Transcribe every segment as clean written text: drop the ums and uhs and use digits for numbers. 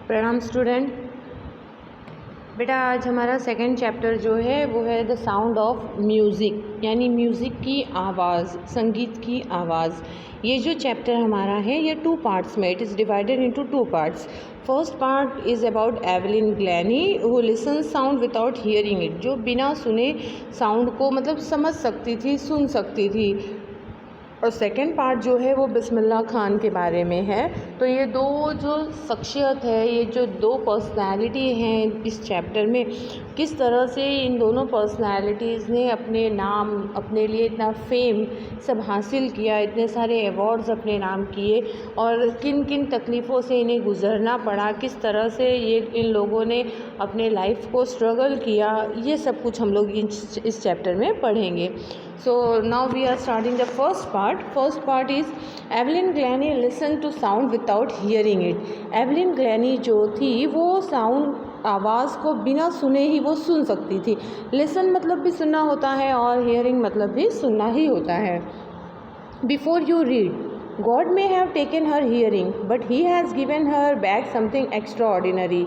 प्रणाम स्टूडेंट। बेटा आज हमारा सेकंड चैप्टर जो है वो है द साउंड ऑफ म्यूज़िक, यानी म्यूज़िक की आवाज़, संगीत की आवाज़। ये जो चैप्टर हमारा है ये 2 पार्ट्स में, it is divided into 2 parts. First part is about Evelyn Glennie who listen sound without hearing it, जो बिना सुने साउंड को मतलब समझ सकती थी, सुन सकती थी। और सेकंड पार्ट जो है वो बिस्मिल्लाह खान के बारे में है। तो ये दो जो शख्सियत है, ये जो 2 पर्सनैलिटी हैं इस चैप्टर में, किस तरह से इन दोनों पर्सनैलिटीज़ ने अपने नाम, अपने लिए इतना फेम सब हासिल किया, इतने सारे अवार्ड्स अपने नाम किए और किन किन तकलीफ़ों से इन्हें गुज़रना पड़ा, किस तरह से ये इन लोगों ने अपने लाइफ को स्ट्रगल किया, ये सब कुछ हम लोग इस चैप्टर में पढ़ेंगे। So now we are starting the first part. First part is Evelyn Glennie listened to sound without hearing it. Evelyn Glennie जो थी वो साउंड, आवाज़ को बिना सुने ही वो सुन सकती थी। लिसन मतलब भी सुनना होता है और हियरिंग मतलब भी सुनना ही होता है। Before you read, God may have taken her hearing, but He has given her back something extraordinary.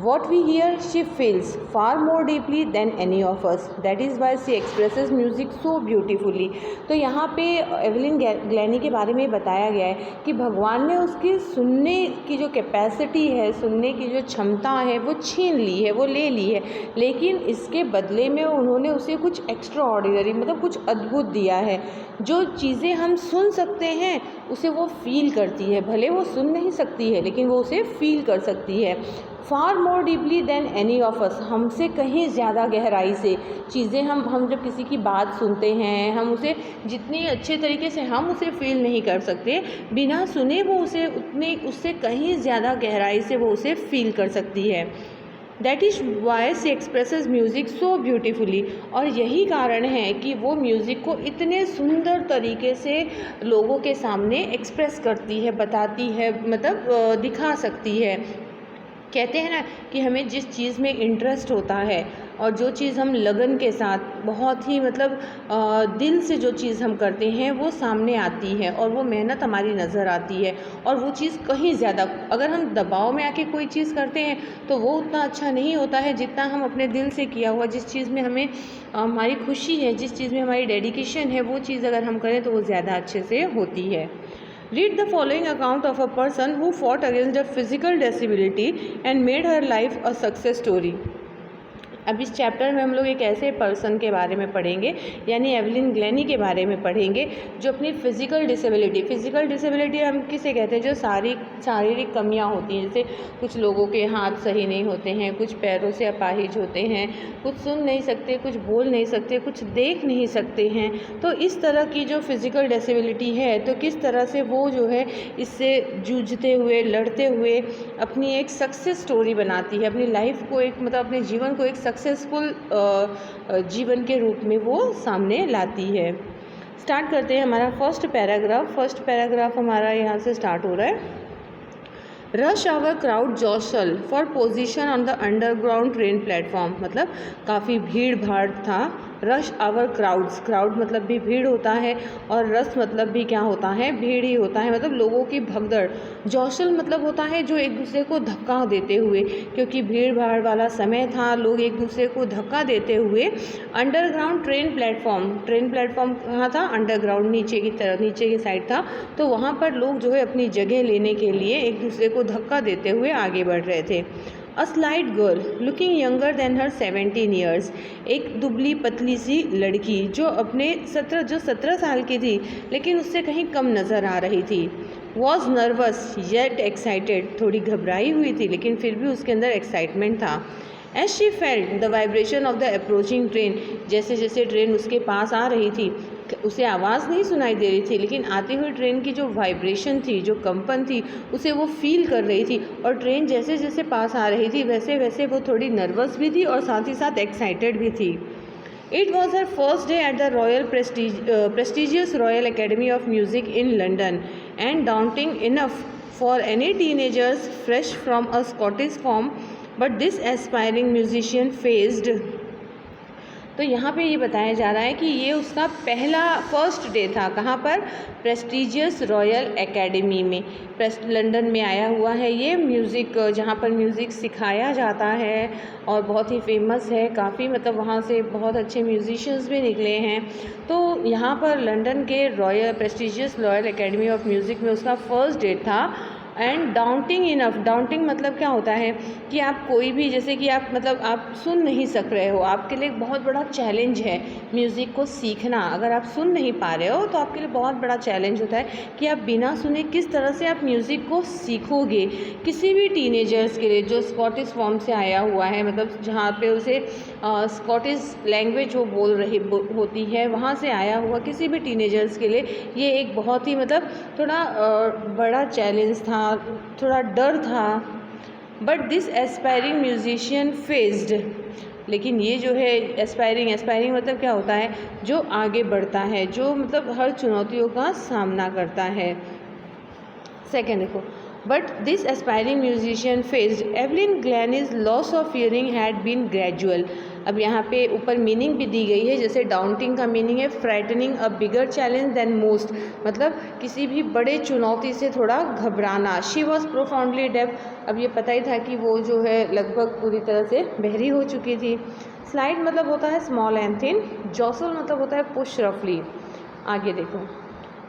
What we hear, she feels far more deeply than any of us. That is why she expresses music so beautifully. तो यहाँ पे Evelyn ग्लैनी के बारे में बताया गया है कि भगवान ने उसकी सुनने की जो कैपेसिटी है, सुनने की जो क्षमता है वो छीन ली है, वो ले ली है, लेकिन इसके बदले में उन्होंने उसे कुछ एक्स्ट्रा ऑर्डिनरी मतलब कुछ अद्भुत दिया है। जो चीज़ें हम सुन सकते हैं उसे वो फील करती है, भले वो सुन नहीं सकती है लेकिन वो उसे फील कर सकती है। Far more deeply than any of us, हमसे कहीं ज़्यादा गहराई से चीज़ें हम जब किसी की बात सुनते हैं, हम उसे जितनी अच्छे तरीके से हम उसे फील नहीं कर सकते, बिना सुने वो उससे कहीं ज़्यादा गहराई से वो उसे फील कर सकती है। That is why she expresses music so beautifully, और यही कारण है कि वो म्यूज़िक को इतने सुंदर तरीके से लोगों के सामने एक्सप्रेस करती है, बताती है, मतलब दिखा सकती है। कहते हैं ना कि हमें जिस चीज़ में इंटरेस्ट होता है और जो चीज़ हम लगन के साथ बहुत ही मतलब दिल से जो चीज़ हम करते हैं वो सामने आती है और वो मेहनत हमारी नज़र आती है, और वो चीज़ कहीं ज़्यादा, अगर हम दबाव में आके कोई चीज़ करते हैं तो वो उतना अच्छा नहीं होता है जितना हम अपने दिल से किया हुआ, जिस चीज़ में हमें हमारी खुशी है, जिस चीज़ में हमारी डेडिकेशन है, वो चीज़ अगर हम करें तो वो ज़्यादा अच्छे से होती है। Read the following account of a person who fought against a physical disability and made her life a success story. अब इस चैप्टर में हम लोग एक ऐसे पर्सन के बारे में पढ़ेंगे, यानी एवलिन ग्लैनी के बारे में पढ़ेंगे जो अपनी फ़िज़िकल डिसेबिलिटी हम किसे कहते हैं, जो शारीरिक कमियां होती हैं। जैसे कुछ लोगों के हाथ सही नहीं होते हैं, कुछ पैरों से अपाहिज होते हैं, कुछ सुन नहीं सकते, कुछ बोल नहीं सकते, कुछ देख नहीं सकते हैं। तो इस तरह की जो फ़िज़िकल डिसेबिलिटी है, तो किस तरह से वो जो है इससे जूझते हुए, लड़ते हुए अपनी एक सक्सेस स्टोरी बनाती है, अपनी लाइफ को एक मतलब अपने जीवन को एक सक्सेसफुल जीवन के रूप में वो सामने लाती है। स्टार्ट करते हैं हमारा फर्स्ट पैराग्राफ हमारा यहाँ से स्टार्ट हो रहा है। Rush hour crowd jostle for position on the underground train platform, मतलब काफ़ी भीड़ भाड़ था। रश आवर क्राउड मतलब भी भीड़ होता है और रश मतलब भी क्या होता है, भीड़ ही होता है, मतलब लोगों की भगदड़। जॉशल मतलब होता है जो एक दूसरे को धक्का देते हुए, क्योंकि भीड़ भाड़ वाला समय था, लोग एक दूसरे को धक्का देते हुए। अंडरग्राउंड ट्रेन प्लेटफॉर्म कहाँ था, अंडरग्राउंड, नीचे की तरफ, नीचे की साइड था। तो वहाँ पर लोग जो है अपनी जगह लेने के लिए एक दूसरे को धक्का देते हुए आगे बढ़ रहे थे। A slight girl looking younger than her 17 years, एक दुबली पतली सी लड़की जो 17 साल की थी लेकिन उससे कहीं कम नज़र आ रही थी। वॉज नर्वस येट एक्साइटेड, थोड़ी घबराई हुई थी लेकिन फिर भी उसके अंदर एक्साइटमेंट था। As she felt the vibration of the approaching train, जैसे जैसे ट्रेन उसके पास आ रही थी उसे आवाज़ नहीं सुनाई दे रही थी, लेकिन आती हुई ट्रेन की जो वाइब्रेशन थी, जो कंपन थी, उसे वो फील कर रही थी। और ट्रेन जैसे जैसे पास आ रही थी वैसे वैसे वो थोड़ी नर्वस भी थी और साथ ही साथ एक्साइटेड भी थी। It was her first day at the prestigious Royal Academy of Music in London, and daunting enough for any teenagers fresh from a Scottish farm. But this aspiring musician faced तो यहाँ पे ये बताया जा रहा है कि ये उसका फर्स्ट डे था। कहाँ पर? प्रेस्टीजियस रॉयल एकेडमी में, लंदन में आया हुआ है ये म्यूज़िक, जहाँ पर म्यूज़िक सिखाया जाता है और बहुत ही फेमस है काफ़ी, मतलब वहाँ से बहुत अच्छे म्यूजिशियंस भी निकले हैं। तो यहाँ पर लंदन के prestigious royal academy of music में उसका फर्स्ट डे था। एंड डाउटिंग इनफ, डाउटिंग मतलब क्या होता है कि आप कोई भी, जैसे कि आप मतलब आप सुन नहीं सक रहे हो, आपके लिए एक बहुत बड़ा चैलेंज है म्यूज़िक को सीखना। अगर आप सुन नहीं पा रहे हो तो आपके लिए बहुत बड़ा चैलेंज होता है कि आप बिना सुने किस तरह से आप म्यूज़िक को सीखोगे। किसी भी टीनेजर्स के लिए जो स्कॉटिश फॉर्म से आया हुआ है, मतलब जहाँ पे उसे स्कॉटिश लैंग्वेज वो बोल रही होती है, वहाँ से आया हुआ किसी भी टीनेजर्स के लिए ये एक बहुत ही मतलब थोड़ा बड़ा चैलेंज था, थोड़ा डर था। But this aspiring musician faced, लेकिन ये जो है एस्पायरिंग मतलब क्या होता है? जो आगे बढ़ता है, जो मतलब हर चुनौतियों का सामना करता है। सेकेंड देखो, but this aspiring musician faced Evelyn Glennie's loss of hearing had been gradual. अब यहाँ पे ऊपर मीनिंग भी दी गई है, जैसे डाउटिंग का मीनिंग है फ्राइटनिंग अ बिगर चैलेंज देन मोस्ट, मतलब किसी भी बड़े चुनौती से थोड़ा घबराना। शी वॉज प्रोफाउंडली डेफ, अब ये पता ही था कि वो जो है लगभग पूरी तरह से बहरी हो चुकी थी। स्लाइड मतलब होता है स्मॉल एंड थिन, जॉसल मतलब होता है पुश रफली। आगे देखो,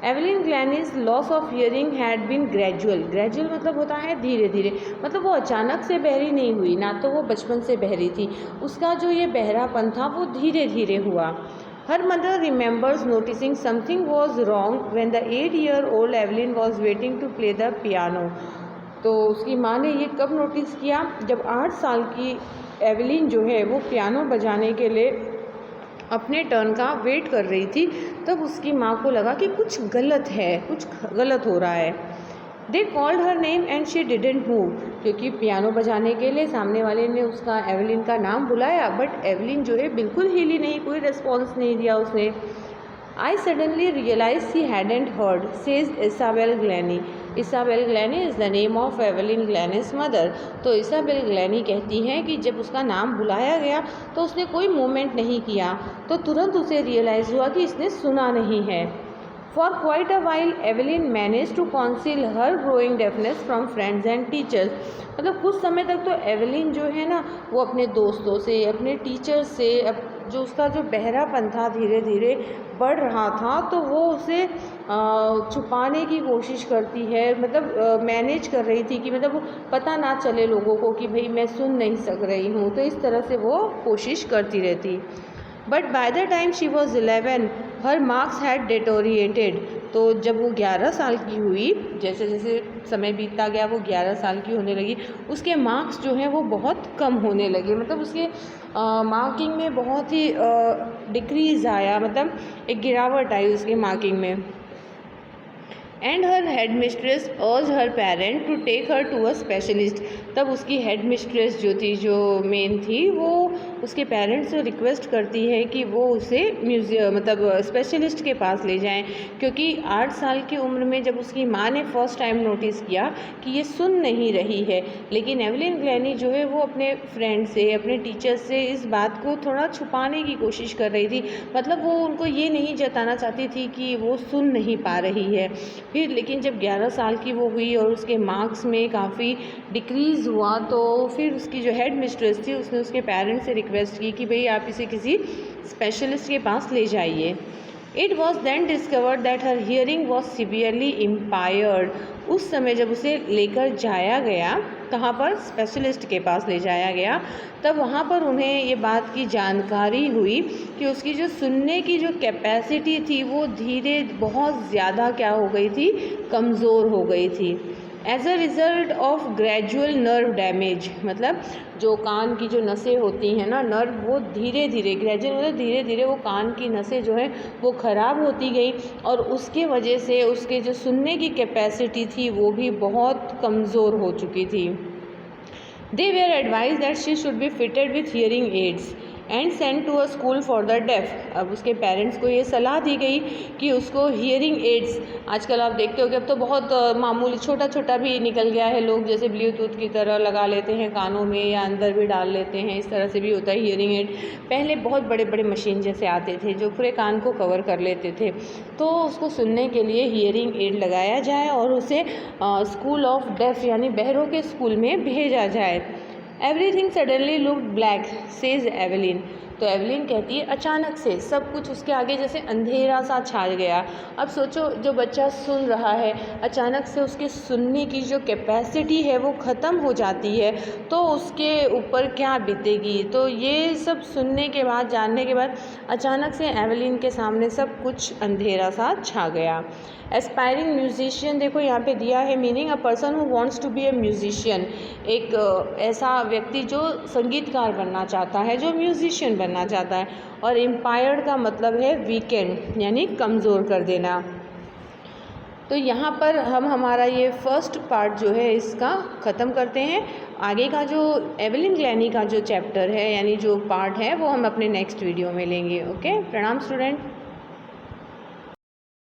Evelyn Glennie's loss of hearing had been gradual, gradual मतलब होता है धीरे धीरे, मतलब वो अचानक से बहरी नहीं हुई, ना तो वो बचपन से बहरी थी, उसका जो ये बहरापन था वो धीरे धीरे हुआ। Her mother remembers noticing something was wrong when the 8-year-old Evelyn was waiting to play the piano. तो उसकी माँ ने ये कब नोटिस किया? जब 8 साल की एवलिन जो है वो पियानो बजाने के लिए अपने टर्न का वेट कर रही थी, तब उसकी माँ को लगा कि कुछ गलत है, कुछ गलत हो रहा है। They called her name and she didn't move, क्योंकि पियानो बजाने के लिए सामने वाले ने उसका एवलिन का नाम बुलाया, बट एवलिन जो है बिल्कुल हिली नहीं, कोई रिस्पॉन्स नहीं दिया उसने। I suddenly realized he hadn't heard, says Isabel Glennie. Isabel Glennie is the name of Evelyn Glennie's mother. तो Isabel Glennie कहती हैं कि जब उसका नाम बुलाया गया तो उसने कोई मूवमेंट नहीं किया, तो तुरंत उसे रियलाइज़ हुआ कि इसने सुना नहीं है। For quite a while, Evelyn managed to conceal her growing deafness from friends and teachers. मतलब कुछ समय तक तो एवलिन जो है ना वो अपने दोस्तों से, अपने टीचर्स से, जो उसका जो बहरापन था धीरे धीरे बढ़ रहा था, तो वो उसे छुपाने की कोशिश करती है, मतलब मैनेज कर रही थी कि मतलब वो पता ना चले लोगों को कि भाई मैं सुन नहीं सक रही हूँ, तो इस तरह से वो कोशिश करती रहती। But by the time she was 11 her marks had deteriorated. तो जब वो 11 साल की हुई, जैसे जैसे समय बीतता गया वो 11 साल की होने लगी, उसके मार्क्स जो हैं वो बहुत कम होने लगे, मतलब उसके मार्किंग में बहुत ही डिक्रीज़ आया, मतलब एक गिरावट आई उसके मार्किंग में। And her headmistress urge her parent to take her to a specialist. तब उसकी हेड मिस्ट्रेस जो थी, जो मेन थी, वो उसके पेरेंट्स से रिक्वेस्ट करती है कि वो उसे म्यूज़ियम मतलब स्पेशलिस्ट के पास ले जाएं, क्योंकि 8 साल की उम्र में जब उसकी माँ ने फर्स्ट टाइम नोटिस किया कि ये सुन नहीं रही है, लेकिन एवलिन ग्लैनी जो है वो अपने फ्रेंड से, अपने टीचर से इस बात को थोड़ा छुपाने की कोशिश कर रही थी, मतलब वो उनको ये नहीं जताना चाहती थी कि वो सुन नहीं पा रही है। फिर लेकिन जब 11 साल की वो हुई और उसके मार्क्स में काफ़ी डिक्रीज़ हुआ, तो फिर उसकी जो हेड मिस्ट्रेस थी उसने उसके पेरेंट्स से रिक्वेस्ट की कि भाई आप इसे किसी स्पेशलिस्ट के पास ले जाइए। It was then discovered that her hearing was severely impaired. उस समय जब उसे लेकर जाया गया, कहाँ पर? स्पेशलिस्ट के पास ले जाया गया, तब वहाँ पर उन्हें ये बात की जानकारी हुई कि उसकी जो सुनने की जो कैपेसिटी थी वो धीरे बहुत ज़्यादा क्या हो गई थी, कमज़ोर हो गई थी। As a result of gradual nerve damage, मतलब जो कान की जो नसें होती हैं ना, नर्व, वो धीरे धीरे, ग्रेजुअल मतलब धीरे धीरे वो कान की नसें जो है वो ख़राब होती गई, और उसके वजह से उसके जो सुनने की कैपेसिटी थी वो भी बहुत कमज़ोर हो चुकी थी। They were advise that she should be fitted with hearing aids and sent to a school for the deaf. अब उसके पेरेंट्स को ये सलाह दी गई कि उसको हियरिंग एड्स, आजकल आप देखते हो कि अब तो बहुत मामूली छोटा छोटा भी निकल गया है, लोग जैसे ब्लूटूथ की तरह लगा लेते हैं कानों में या अंदर भी डाल लेते हैं, इस तरह से भी होता है हियरिंग एड। पहले बहुत बड़े बड़े मशीन जैसे आते थे जो पूरे कान को कवर कर लेते थे, तो उसको सुनने के लिए हियरिंग एड लगाया जाए और उसे स्कूल ऑफ डेफ यानी बहरों के स्कूल में भेजा जाए। Everything suddenly looked black says Evelyn. तो एवेलिन कहती है अचानक से सब कुछ उसके आगे जैसे अंधेरा सा छा गया। अब सोचो, जो बच्चा सुन रहा है अचानक से उसके सुनने की जो कैपेसिटी है वो ख़त्म हो जाती है, तो उसके ऊपर क्या बीतेगी। तो ये सब सुनने के बाद, जानने के बाद अचानक से एवेलिन के सामने सब कुछ अंधेरा सा छा गया। एस्पायरिंग म्यूजिशियन, देखो यहाँ पे दिया है meaning, a person who wants to be a musician, एक ऐसा व्यक्ति जो संगीतकार बनना चाहता है, जो म्यूजिशियन बनना चाहता है। और इम्पायर्ड का मतलब है वीकेंड यानी कमज़ोर कर देना। तो यहाँ पर हम हमारा ये फर्स्ट पार्ट जो है इसका ख़त्म करते हैं। आगे का जो एवेलिन ग्लैनी का जो चैप्टर है यानी जो पार्ट है वो हम अपने नेक्स्ट वीडियो में लेंगे। ओके, प्रणाम स्टूडेंट।